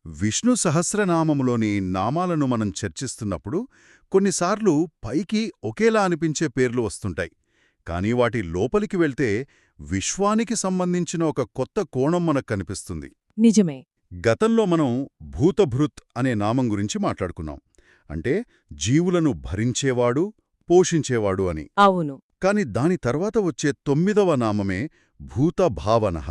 విష్ణు సహస్రనామములోని నామాలను మనం చర్చిస్తున్నప్పుడు కొన్నిసార్లు పైకి ఒకేలా అనిపించే పేర్లు వస్తుంటాయి. కానీ వాటి లోపలికి వెళ్తే విశ్వానికి సంబంధించిన ఒక కొత్త కోణం మనకు కనిపిస్తుంది. నిజమే. గతంలో మనం భూతభృత్ అనే నామం గురించి మాట్లాడుకున్నాం. అంటే జీవులను భరించేవాడు, పోషించేవాడు అని. అవును. కాని దాని తర్వాత వచ్చే 9వ నామమే భూతభావనః.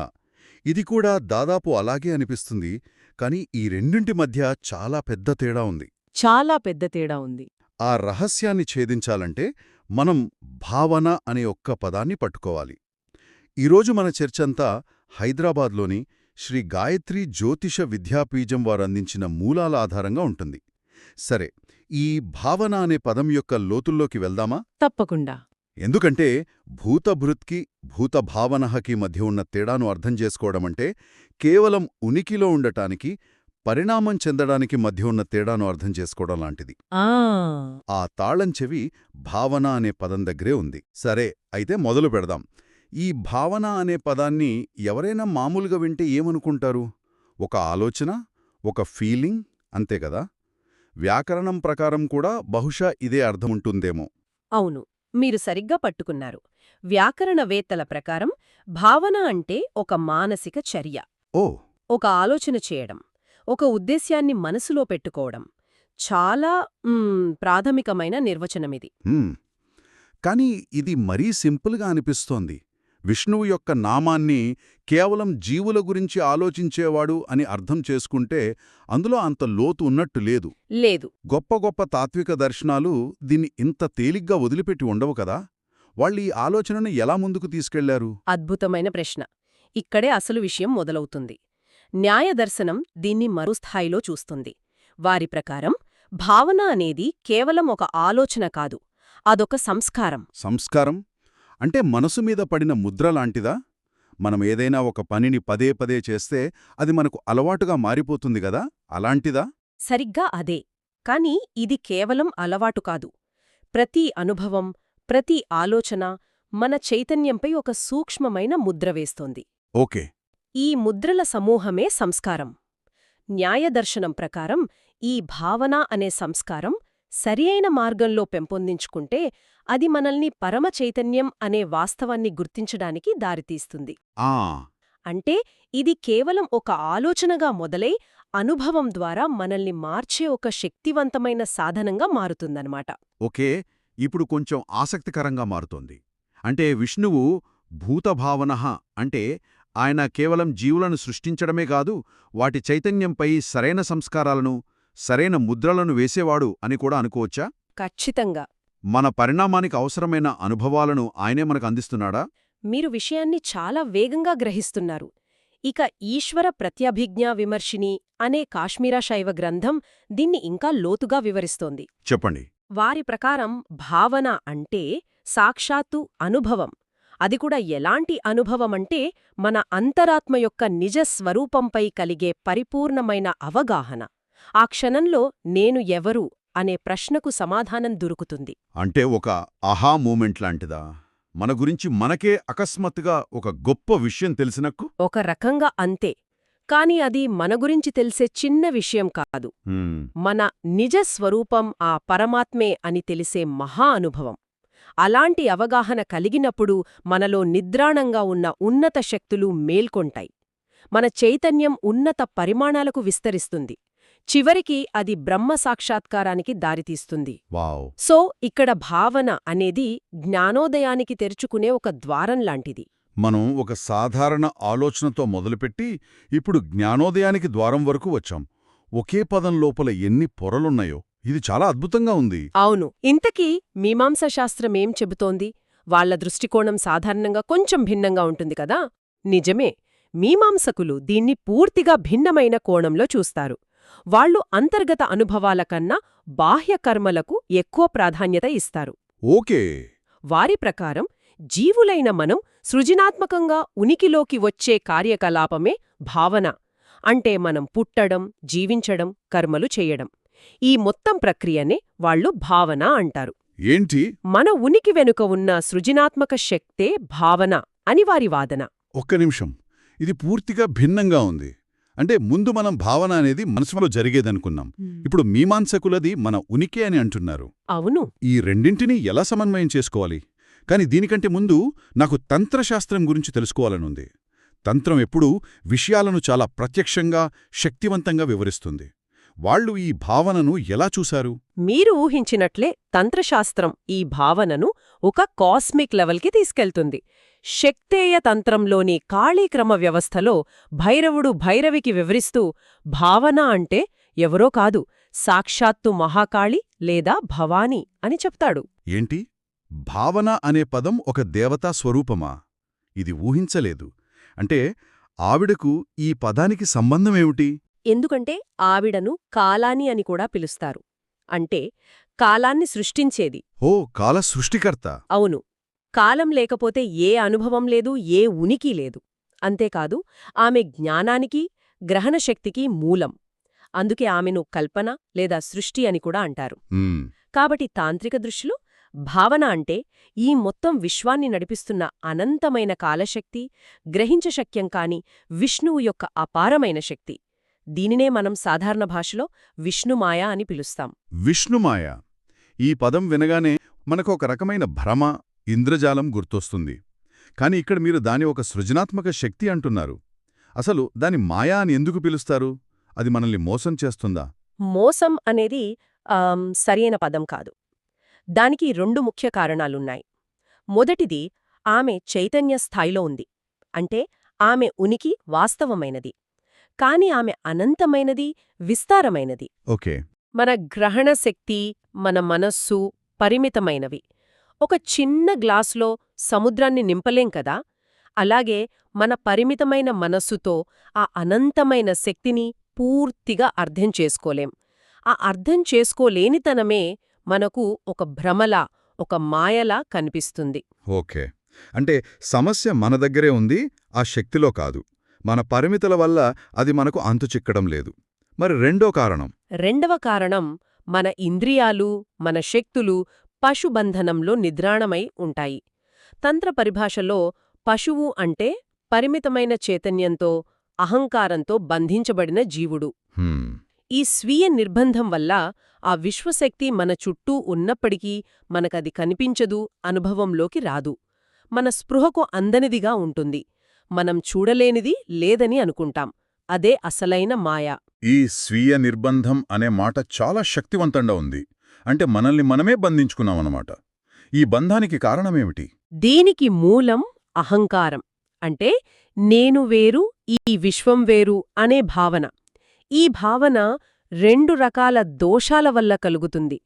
ఇది కూడా దాదాపు అలాగే అనిపిస్తుంది. కాని ఈ రెండింటి మధ్య చాలా పెద్ద తేడా ఉంది. చాలా పెద్ద తేడా ఉంది. ఆ రహస్యాన్ని ఛేదించాలంటే మనం భావన అనే ఒక్క పదాన్ని పట్టుకోవాలి. ఈరోజు మన చర్చంతా హైదరాబాద్లోని శ్రీ గాయత్రి జ్యోతిష విద్యాపీఠం వారందించిన మూలాల ఆధారంగా ఉంటుంది. సరే, ఈ భావన అనే పదం యొక్క లోతుల్లోకి వెళ్దామా? తప్పకుండా. ఎందుకంటే భూతభృత్కి భూతభావనహకి మధ్య ఉన్న తేడాను అర్థం చేసుకోవడమంటే కేవలం ఉనికిలో ఉండటానికి, పరిణామం చెందడానికి మధ్య ఉన్న తేడాను అర్థం చేసుకోవడం లాంటిది. ఆ తాళం చెవి భావన అనే పదం దగ్గరే ఉంది. సరే, అయితే మొదలు పెడదాం. ఈ భావన అనే పదాన్ని ఎవరైనా మామూలుగా వింటే ఏమనుకుంటారు? ఒక ఆలోచన, ఒక ఫీలింగ్, అంతే కదా? వ్యాకరణం ప్రకారం కూడా బహుశా ఇదే అర్థముంటుందేమో. అవును, మీరు సరిగ్గా పట్టుకున్నారు. వ్యాకరణవేత్తల ప్రకారం భావన అంటే ఒక మానసిక చర్య. ఓ. ఒక ఆలోచన చేయడం, ఒక ఉద్దేశ్యాన్ని మనసులో పెట్టుకోవడం. చాలా ప్రాథమికమైన నిర్వచనమిది. కాని ఇది మరీ సింపుల్గా అనిపిస్తోంది. విష్ణువు యొక్క నామాన్ని కేవలం జీవుల గురించి ఆలోచించేవాడు అని అర్థం చేసుకుంటే అందులో అంత లోతు ఉన్నట్టు లేదు. లేదు. గొప్ప గొప్ప తాత్విక దర్శనాలు దీన్ని ఇంత తేలిగ్గా వదిలిపెట్టి ఉండవు కదా? వాళ్ళీ ఆలోచనను ఎలా ముందుకు తీసుకెళ్లారు? అద్భుతమైన ప్రశ్న. ఇక్కడే అసలు విషయం మొదలవుతుంది. న్యాయదర్శనం దీన్ని మరుస్థాయిలో చూస్తుంది. వారి ప్రకారం భావన అనేది కేవలం ఒక ఆలోచన కాదు, అదొక సంస్కారం. సంస్కారం అంటే మనసు మీద పడిన ముద్ర లాంటిదా? మనం ఏదైనా ఒక పనిని పదే పదే చేస్తే అది మనకు అలవాటుగా మారిపోతుంది గదా, అలాంటిదా? సరిగ్గా అదే. కాని ఇది కేవలం అలవాటు కాదు. ప్రతి అనుభవం, ప్రతి ఆలోచన మన చైతన్యంపై ఒక సూక్ష్మమైన ముద్ర వేస్తోంది. ఓకే. ఈ ముద్రల సమూహమే సంస్కారం. న్యాయదర్శనం ప్రకారం ఈ భావన అనే సంస్కారం సరియైన మార్గంలో పెంపొందించుకుంటే అది మనల్ని పరమ చైతన్యం అనే వాస్తవాన్ని గుర్తించడానికి దారితీస్తుంది. అంటే ఇది కేవలం ఒక ఆలోచనగా మొదలై అనుభవం ద్వారా మనల్ని మార్చే ఒక శక్తివంతమైన సాధనంగా మారుతుందన్నమాట. ఓకే, ఇప్పుడు కొంచెం ఆసక్తికరంగా మారుతోంది. అంటే విష్ణువు భూతభావనః అంటే ఆయన కేవలం జీవులను సృష్టించడమే కాదు, వాటి చైతన్యంపై సరైన సంస్కారాలను, సరైన ముద్రలను వేసేవాడు అని కూడా అనుకోవచ్చా? ఖచ్చితంగా. మన పరిణామానికి అవసరమైన అనుభవాలను ఆయనే మనకు అందిస్తున్నాడా? మీరు విషయాన్ని చాలా వేగంగా గ్రహిస్తున్నారు. ఇక ఈశ్వర ప్రత్యభిజ్ఞా విమర్శిని అనే కాశ్మీరా శైవ గ్రంథం దీన్ని ఇంకా లోతుగా వివరిస్తోంది. చెప్పండి. వారి ప్రకారం భావన అంటే సాక్షాత్తు అనుభవం. అది కూడా ఎలాంటి అనుభవమంటే మన అంతరాత్మ యొక్క నిజ స్వరూపంపై కలిగే పరిపూర్ణమైన అవగాహన. ఆ క్షణంలో నేను ఎవరు అనే ప్రశ్నకు సమాధానం దొరుకుతుంది. అంటే ఒక ఆహా మూమెంట్ లాంటిదా? మన గురించి మనకే అకస్మాత్తుగా ఒక గొప్ప విషయం తెలిసినక్కు? ఒక రకంగా అంతే. కాని అది మన గురించి తెలిసే చిన్న విషయం కాదు. మన నిజ స్వరూపం ఆ పరమాత్మే అని తెలిసే మహా అనుభవం. అలాంటి అవగాహన కలిగినప్పుడు మనలో నిద్రాణంగా ఉన్న ఉన్నత శక్తులు మేల్కొంటాయి. మన చైతన్యం ఉన్నత పరిమాణాలకు విస్తరిస్తుంది. చివరికి అది బ్రహ్మ సాక్షాత్కారానికి దారితీస్తుంది. సో ఇక్కడ భావన అనేది జ్ఞానోదయానికి తెరుచుకునే ఒక ద్వారం లాంటిది. మనం ఒక సాధారణ ఆలోచనతో మొదలుపెట్టి ఇప్పుడు జ్ఞానోదయానికి ద్వారం వరకు వచ్చాం. ఒకే పదం లోపల ఎన్ని పొరలున్నాయో, ఇది చాలా అద్భుతంగా ఉంది. అవును. ఇంతకీ మీమాంసాశాస్త్రమేం చెబుతోంది? వాళ్ల దృష్టికోణం సాధారణంగా కొంచెం భిన్నంగా ఉంటుంది కదా? నిజమే. మీమాంసకులు దీన్ని పూర్తిగా భిన్నమైన కోణంలో చూస్తారు. వాళ్లు అంతర్గత అనుభవాల కన్నా బాహ్య కర్మలకు ఎక్కువ ప్రాధాన్యత ఇస్తారు. ఓకే. వారి ప్రకారం జీవులైన మనం సృజనాత్మకంగా ఉనికిలోకి వచ్చే కార్యకలాపమే భావన. అంటే మనం పుట్టడం, జీవించడం, కర్మలు చేయడం. ఈ మొత్తం ప్రక్రియనే వాళ్లు భావన అంటారు. ఏంటి? మన ఉనికి వెనుక ఉన్న సృజనాత్మక శక్తే భావన అని వారి వాదన. ఒక్క నిమిషం, ఇది పూర్తిగా భిన్నంగా ఉంది. అంటే ముందు మనం భావన అనేది మనసులో జరిగేదనుకున్నాం. ఇప్పుడు మీమాంసకులది మన ఉనికి అని అంటున్నారు. అవును. ఈ రెండింటినీ ఎలా సమన్వయం చేసుకోవాలి? కాని దీనికంటే ముందు నాకు తంత్రశాస్త్రం గురించి తెలుసుకోవాలనుంది. తంత్రం ఎప్పుడూ విషయాలను చాలా ప్రత్యక్షంగా, శక్తివంతంగా వివరిస్తుంది. వాళ్ళు ఈ భావనను ఎలా చూశారు? మీరు ఊహించినట్లే తంత్రశాస్త్రం ఈ భావనను ఒక కాస్మిక్ లెవెల్కి తీసుకెళ్తుంది. శక్తేయ తంత్రంలోని కాళీక్రమ వ్యవస్థలో భైరవుడు భైరవికి వివరిస్తూ భావన అంటే ఎవరో కాదు, సాక్షాత్తు మహాకాళి లేదా భవానీ అని చెప్తాడు. ఏంటి? భావన అనే పదం ఒక దేవతా స్వరూపమా? ఇది ఊహించలేదు. అంటే ఆవిడకు ఈ పదానికి సంబంధమేమిటి? ఎందుకంటే ఆవిడను కాలాని అని కూడా పిలుస్తారు. అంటే కాలాన్ని సృష్టించేది. ఓ, కాల సృష్టికర్త. అవును. కాలం లేకపోతే ఏ అనుభవం లేదు, ఏ ఉనికి లేదు. అంతేకాదు ఆమె జ్ఞానానికి, గ్రహణశక్తికి మూలం. అందుకే ఆమెను కల్పన లేదా సృష్టి అని కూడా అంటారు. మ్మ్. కాబట్టి తాంత్రిక దృష్టిలో భావన అంటే ఈ మొత్తం విశ్వాన్ని నడిపిస్తున్న అనంతమైన కాలశక్తి, గ్రహించశక్యం కాని విష్ణువు యొక్క అపారమైన శక్తి. దీనినే మనం సాధారణ భాషలో విష్ణుమాయ అని పిలుస్తాం. విష్ణుమాయ. ఈ పదం వినగానే మనకు ఒక రకమైన భ్రమ, ఇంద్రజాలం గుర్తొస్తుంది. కాని ఇక్కడ మీరు దాని ఒక సృజనాత్మక శక్తి అంటున్నారు. అసలు దాని మాయా అని ఎందుకు పిలుస్తారు? అది మనల్ని మోసం చేస్తుందా? మోసం అనేది సరియైన పదం కాదు. దానికి 2 ముఖ్య కారణాలున్నాయి. మొదటిది, ఆమె చైతన్య స్థాయిలో ఉంది. అంటే ఆమె ఉనికి వాస్తవమైనది. కాని ఆమె అనంతమైనది, విస్తారమైనది. ఓకే. మన గ్రహణ శక్తి, మన మనస్సు పరిమితమైనవి. ఒక చిన్న గ్లాసులో సముద్రాన్ని నింపలేం కదా. అలాగే మన పరిమితమైన మనస్సుతో ఆ అనంతమైన శక్తిని పూర్తిగా అర్థం చేసుకోలేం. ఆ అర్థం చేసుకోలేనితనమే మనకు ఒక భ్రమలా, ఒక మాయలా కనిపిస్తుంది. ఓకే. అంటే సమస్య మన దగ్గరే ఉంది, ఆ శక్తిలో కాదు. మన పరిమితుల వల్ల అది మనకు అంతుచిక్కడం లేదు. మరి రెండో కారణం? రెండవ కారణం, మన ఇంద్రియాలు, మన శక్తులు పశుబంధనంలో నిద్రాణమై ఉంటాయి. తంత్ర పరిభాషలో పశువు అంటే పరిమితమైన చైతన్యంతో, అహంకారంతో బంధించబడిన జీవుడు. హ్మ్. ఈ స్వీయ నిర్బంధం వల్ల ఆ విశ్వశక్తి మన చుట్టూ ఉన్నప్పటికీ మనకది కనిపించదు, అనుభవంలోకి రాదు. మన స్పృహకు అందనిదిగా ఉంటుంది. మనం చూడలేనిది లేదని అనుకుంటాం. అదే అసలైన మాయ. ఈ స్వీయ నిర్బంధం అనే మాట చాలా శక్తివంతంగా ఉంది. అంటే మనల్ని మనమే బంధించుకున్నామన్నమాట. ఈ బంధానికి కారణమేమిటి? దీనికి మూలం అహంకారం. అంటే నేను వేరు, ఈ విశ్వం వేరు అనే భావన. ఈ భావన 2 రకాల దోషాల వల్ల కలుగుతుంది.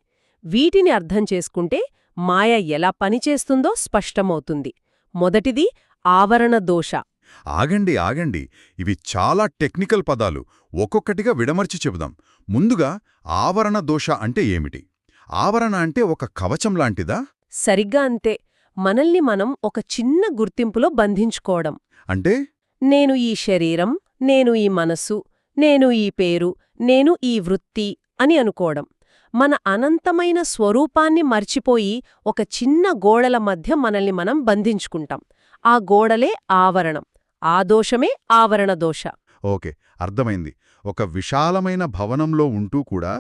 వీటిని అర్థం చేసుకుంటే మాయ ఎలా పనిచేస్తుందో స్పష్టమవుతుంది. మొదటిది ఆవరణ దోష. ఆగండి. ఇవి చాలా టెక్నికల్ పదాలు. ఒక్కొక్కటిగా విడమర్చి చెబుదాం. ముందుగా ఆవరణ దోష అంటే ఏమిటి? ఆవరణ అంటే ఒక కవచం లాంటిదా? సరిగ్గా అంతే. మనల్ని మనం ఒక చిన్న గుర్తింపులో బంధించుకోవడం. అంటే నేను ఈ శరీరం, నేను ఈ మనస్సు, నేను ఈ పేరు, నేను ఈ వృత్తి అని అనుకోవడం. మన అనంతమైన స్వరూపాన్ని మర్చిపోయి ఒక చిన్న గోడల మధ్య మనల్ని మనం బంధించుకుంటాం. ఆ గోడలే ఆవరణం. ఆ దోషమే ఆవరణ దోష. ఓకే, అర్థమైంది. ఒక విశాలమైన భవనంలో ఉంటూ కూడా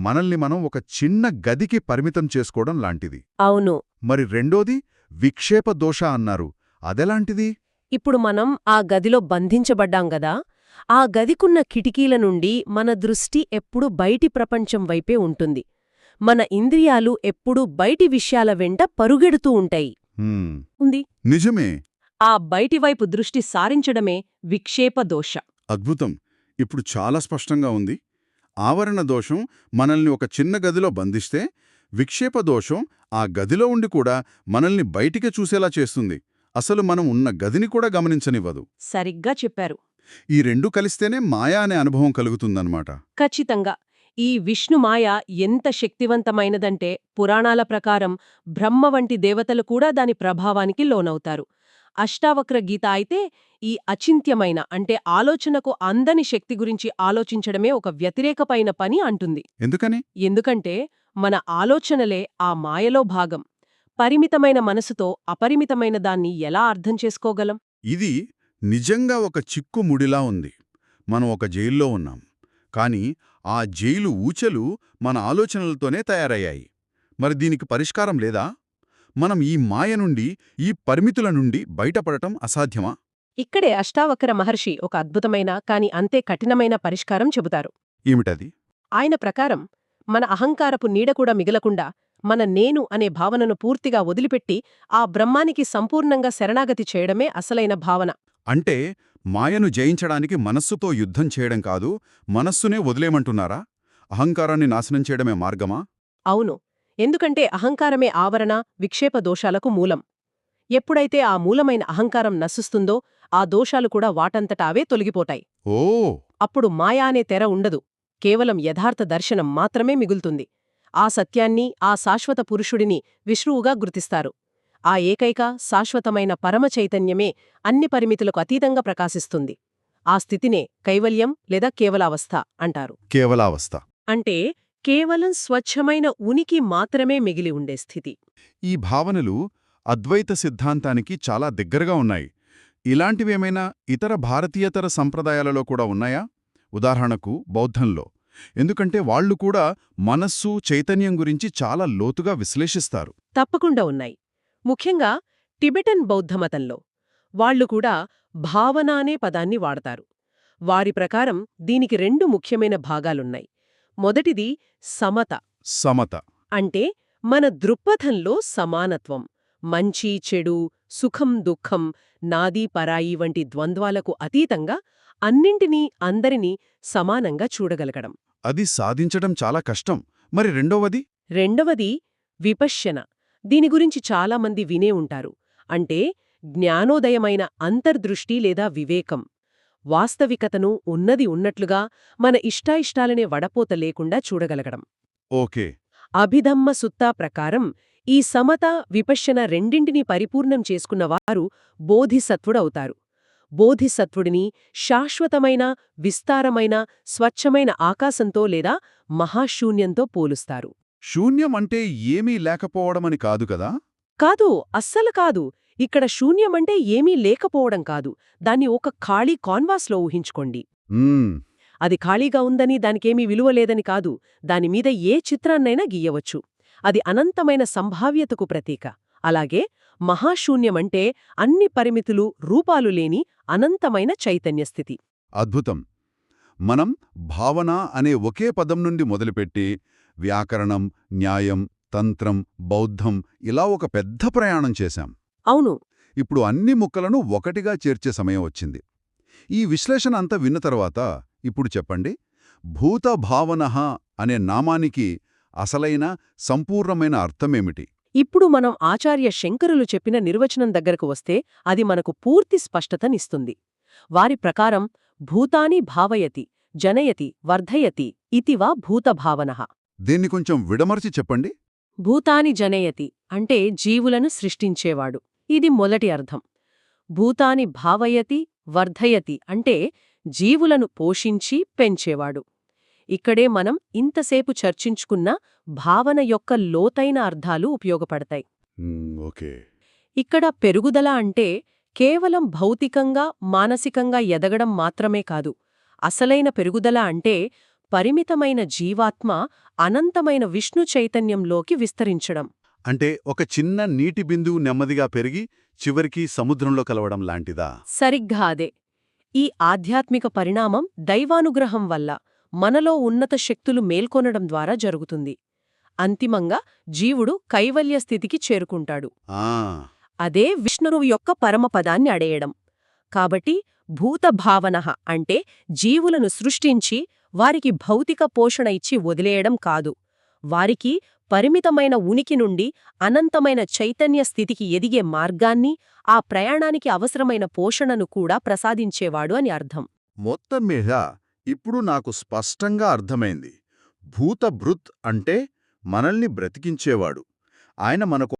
మనల్ని మనం ఒక చిన్న గదికి పరిమితం చేసుకోవడం లాంటిది. అవును. మరి రెండోది విక్షేప దోష అన్నారు. అదెలాంటిది? ఇప్పుడు మనం ఆ గదిలో బంధించబడ్డాం గదా, ఆ గదికున్న కిటికీల నుండి మన దృష్టి ఎప్పుడూ బయటి ప్రపంచం వైపే ఉంటుంది. మన ఇంద్రియాలు ఎప్పుడూ బయటి విషయాల వెంట పరుగెడుతూ ఉంటాయి. ఉంది. నిజమే. ఆ బయటివైపు దృష్టి సారించడమే విక్షేప దోష. అద్భుతం. ఇప్పుడు చాలా స్పష్టంగా ఉంది. ఆవరణ దోషం మనల్ని ఒక చిన్న గదిలో బంధిస్తే, విక్షేప దోషం ఆ గదిలో ఉండి కూడా మనల్ని బయటికి చూసేలా చేస్తుంది. అసలు మనం ఉన్న గదిని కూడా గమనించనివ్వదు. సరిగ్గా చెప్పారు. ఈ రెండూ కలిస్తేనే మాయా అనే అనుభవం కలుగుతుందన్నమాట. ఖచ్చితంగా. ఈ విష్ణుమాయ ఎంత శక్తివంతమైనదంటే పురాణాల ప్రకారం బ్రహ్మ వంటి దేవతలు కూడా దాని ప్రభావానికి లోనవుతారు. అష్టావక్ర గీత అయితే ఈ అచింత్యమైన అంటే ఆలోచనకు అందని శక్తి గురించి ఆలోచించడమే ఒక వ్యతిరేకమైన పని అంటుంది. ఎందుకని? ఎందుకంటే మన ఆలోచనలే ఆ మాయలో భాగం. పరిమితమైన మనసుతో అపరిమితమైన దాన్ని ఎలా అర్థం చేసుకోగలం? ఇది నిజంగా ఒక చిక్కుముడిలా ఉంది. మనం ఒక జైల్లో ఉన్నాం, కానీ ఆ జైలు ఊచలు మన ఆలోచనలతోనే తయారయ్యాయి. మరి దీనికి పరిష్కారం లేదా? మనం ఈ మాయ నుండి, ఈ పరిమితుల నుండి బయటపడటం అసాధ్యమా? ఇక్కడే అష్టావక్ర మహర్షి ఒక అద్భుతమైన కాని అంతే కఠినమైన పరిష్కారం చెబుతారు. ఏమిటది? ఆయన ప్రకారం మన అహంకారపు నీడ కూడా మిగలకుండా మన నేను అనే భావనను పూర్తిగా వదిలిపెట్టి ఆ బ్రహ్మానికి సంపూర్ణంగా శరణాగతి చేయడమే అసలైన భావన. అంటే మాయను జయించడానికి మనస్సుతో యుద్ధం చేయడం కాదు, మనస్సునే వదిలేమంటున్నారా? అహంకారాన్ని నాశనం చేయడమే మార్గమా? అవును, ఎందుకంటే అహంకారమే ఆవరణ, విక్షేప దోషాలకు మూలం. ఎప్పుడైతే ఆ మూలమైన అహంకారం నశిస్తుందో ఆ దోషాలు కూడా వాటంతట అవే తొలగిపోతాయి. ఓ, అప్పుడు మాయా అనే తెర ఉండదు, కేవలం యథార్థ దర్శనం మాత్రమే మిగులుతుంది. ఆ సత్యాన్ని, ఆ శాశ్వత పురుషుడిని విష్ణువుగా గుర్తిస్తారు. ఆ ఏకైక శాశ్వతమైన పరమ చైతన్యమే అన్ని పరిమితులకు అతీతంగా ప్రకాశిస్తుంది. ఆ స్థితినే కైవల్యం లేదా కేవలావస్థ అంటారు. కేవలావస్థ. అంటే కేవలం స్వచ్ఛమైన ఉనికి మాత్రమే మిగిలి ఉండే స్థితి. ఈ భావనలు అద్వైత సిద్ధాంతానికి చాలా దగ్గరగా ఉన్నాయి. ఇలాంటివేమైనా ఇతర భారతీయతర సంప్రదాయాలలో కూడా ఉన్నాయా? ఉదాహరణకు బౌద్ధంలో. ఎందుకంటే వాళ్లు కూడా మనస్సు, చైతన్యం గురించి చాలా లోతుగా విశ్లేషిస్తారు. తప్పకుండా ఉన్నాయి. ముఖ్యంగా టిబెటన్ బౌద్ధమతంలో వాళ్లు కూడా భావన అనే పదాన్ని వాడతారు. వారి ప్రకారం దీనికి 2 ముఖ్యమైన భాగాలున్నాయి. మొదటిది సమత. సమత అంటే మన దృక్పథంలో సమానత్వం. మంచి, చెడు, సుఖం, దుఃఖం, నాది, పరాయి వంటి ద్వంద్వాలకు అతీతంగా అన్నింటినీ, అందరినీ సమానంగా చూడగలగడం. అది సాధించడం చాలా కష్టం. మరి రెండవది? రెండవది విపశ్యన. దీని గురించి చాలామంది వినే ఉంటారు. అంటే జ్ఞానోదయమైన అంతర్దృష్టి లేదా వివేకం. వాస్తవికతను ఉన్నది ఉన్నట్లుగా మన ఇష్టాయిష్టాలనే వడపోత లేకుండా చూడగలగడం. ఓకే. అభిధమ్మ సుత్తా ప్రకారం ఈ సమత, విపశ్యన రెండింటినీ పరిపూర్ణం చేసుకున్నవారు బోధిసత్వుడవుతారు. బోధిసత్వుడిని శాశ్వతమైన, విస్తారమైన, స్వచ్ఛమైన ఆకాశంతో లేదా మహాశూన్యంతో పోలుస్తారు. శూన్యం అంటే ఏమీ లేకపోవడమని కాదు కదా? కాదు, అస్సలు కాదు. ఇక్కడ శూన్యమంటే ఏమీ లేకపోవడం కాదు, దాన్ని ఒక ఖాళీ కాన్వాస్లో ఊహించుకోండి. అది ఖాళీగా ఉందని, దానికేమీ విలువ లేదని కాదు, దానిమీద ఏ చిత్రాన్నైనా గీయవచ్చు. అది అనంతమైన సంభావ్యతకు ప్రతీక. అలాగే మహాశూన్యమంటే అన్ని పరిమితులు, రూపాలు లేని అనంతమైన చైతన్యస్థితి. అద్భుతం. మనం భావన అనే ఒకే పదం నుండి మొదలుపెట్టి వ్యాకరణం, న్యాయం, తంత్రం, బౌద్ధం ఇలా ఒక పెద్ద ప్రయాణం చేశాం. అవును. ఇప్పుడు అన్ని ముక్కలను ఒకటిగా చేర్చే సమయం వచ్చింది. ఈ విశ్లేషణ అంతా విన్న తర్వాత ఇప్పుడు చెప్పండి, భూత భావనః అనే నామానికి అసలైన, సంపూర్ణమైన అర్థమేమిటి? ఇప్పుడు మనం ఆచార్య శంకరులు చెప్పిన నిర్వచనం దగ్గరకు వస్తే అది మనకు పూర్తి స్పష్టతనిస్తుంది. వారి ప్రకారం భూతాని భావయతి, జనయతి, వర్ధయతి ఇతివా భూతభావనః. దీన్ని కొంచెం విడమర్చి చెప్పండి. భూతాని జనయతి అంటే జీవులను సృష్టించేవాడు. ఇది మొదటి అర్థం. భూతాని భావయతి, వర్ధయతి అంటే జీవులను పోషించి పెంచేవాడు. ఇక్కడే మనం ఇంతసేపు చర్చించుకున్న భావన యొక్క లోతైన అర్థాలు ఉపయోగపడతాయి. ఓకే. ఇక్కడ పెరుగుదల అంటే కేవలం భౌతికంగా, మానసికంగా ఎదగడం మాత్రమే కాదు. అసలైన పెరుగుదల అంటే పరిమితమైన జీవాత్మ అనంతమైన విష్ణు చైతన్యంలోకి విస్తరించడం. అంటే ఒక చిన్న నీటి బిందువు నెమ్మదిగా పెరిగి చివరికి సముద్రంలో కలవడం లాంటిదా? సరిగ్గా అదే. ఈ ఆధ్యాత్మిక పరిణామం దైవానుగ్రహం వల్ల మనలో ఉన్నత శక్తులు మేల్కొనడం ద్వారా జరుగుతుంది. అంతిమంగా జీవుడు కైవల్య స్థితికి చేరుకుంటాడు. అదే విష్ణువు యొక్క పరమపదాన్ని అడేయడం. కాబట్టి భూతభావనః అంటే జీవులను సృష్టించి వారికి భౌతిక పోషణ ఇచ్చి వదిలేయడం కాదు, వారికి పరిమితమైన ఉనికి నుండి అనంతమైన చైతన్య స్థితికి ఎదిగే మార్గాన్ని, ఆ ప్రయాణానికి అవసరమైన పోషణను కూడా ప్రసాదించేవాడు అని అర్థం. మొత్తం మీద ఇప్పుడు నాకు స్పష్టంగా అర్థమైంది. భూతభృత్ అంటే మనల్ని బ్రతికించేవాడు. ఆయన మనకు